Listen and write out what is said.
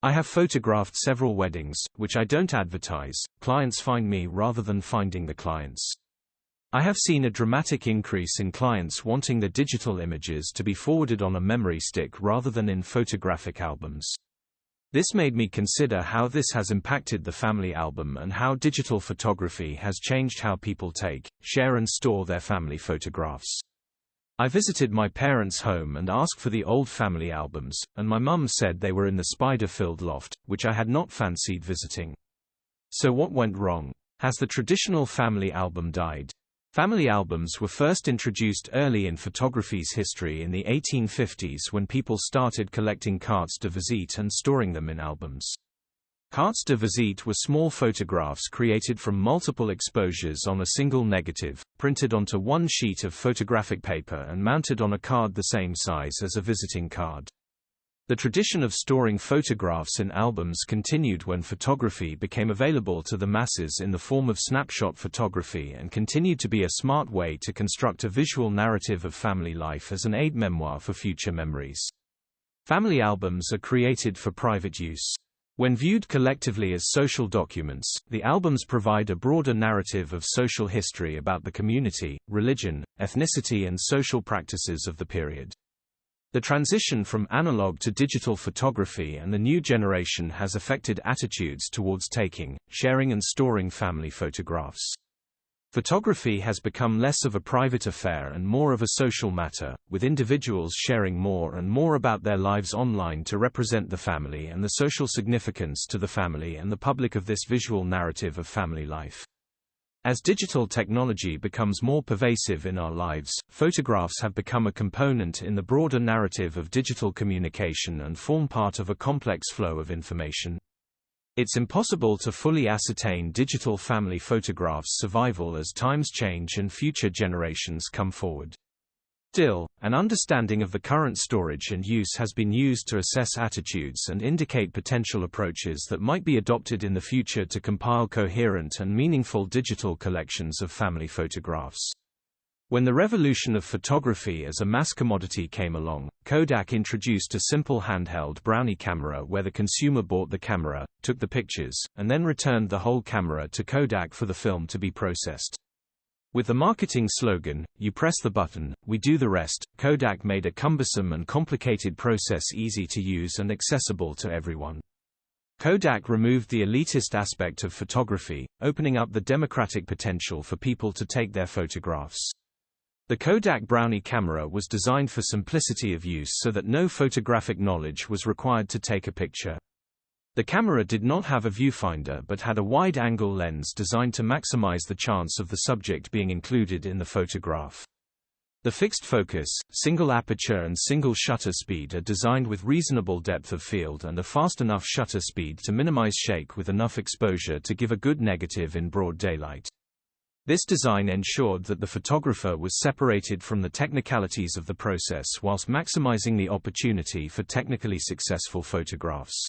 I have photographed several weddings, which I don't advertise. Clients find me rather than finding the clients. I have seen a dramatic increase in clients wanting the digital images to be forwarded on a memory stick rather than in photographic albums. This made me consider how this has impacted the family album and how digital photography has changed how people take, share and store their family photographs. I visited my parents' home and asked for the old family albums, and my mum said they were in the spider-filled loft, which I had not fancied visiting. So what went wrong? Has the traditional family album died? Family albums were first introduced early in photography's history in the 1850s when people started collecting cartes de visite and storing them in albums. Cartes de visite were small photographs created from multiple exposures on a single negative, printed onto one sheet of photographic paper and mounted on a card the same size as a visiting card. The tradition of storing photographs in albums continued when photography became available to the masses in the form of snapshot photography and continued to be a smart way to construct a visual narrative of family life as an aide-memoir for future memories. Family albums are created for private use. When viewed collectively as social documents, the albums provide a broader narrative of social history about the community, religion, ethnicity and social practices of the period. The transition from analog to digital photography and the new generation has affected attitudes towards taking, sharing and storing family photographs. Photography has become less of a private affair and more of a social matter, with individuals sharing more and more about their lives online to represent the family and the social significance to the family and the public of this visual narrative of family life. As digital technology becomes more pervasive in our lives, photographs have become a component in the broader narrative of digital communication and form part of a complex flow of information. It's impossible to fully ascertain digital family photographs' survival as times change and future generations come forward. Still, an understanding of the current storage and use has been used to assess attitudes and indicate potential approaches that might be adopted in the future to compile coherent and meaningful digital collections of family photographs. When the revolution of photography as a mass commodity came along, Kodak introduced a simple handheld Brownie camera where the consumer bought the camera, took the pictures, and then returned the whole camera to Kodak for the film to be processed. With the marketing slogan, "You press the button, we do the rest," Kodak made a cumbersome and complicated process easy to use and accessible to everyone. Kodak removed the elitist aspect of photography, opening up the democratic potential for people to take their photographs. The Kodak Brownie camera was designed for simplicity of use so that no photographic knowledge was required to take a picture. The camera did not have a viewfinder but had a wide-angle lens designed to maximize the chance of the subject being included in the photograph. The fixed focus, single aperture and single shutter speed are designed with reasonable depth of field and a fast enough shutter speed to minimize shake with enough exposure to give a good negative in broad daylight. This design ensured that the photographer was separated from the technicalities of the process whilst maximizing the opportunity for technically successful photographs.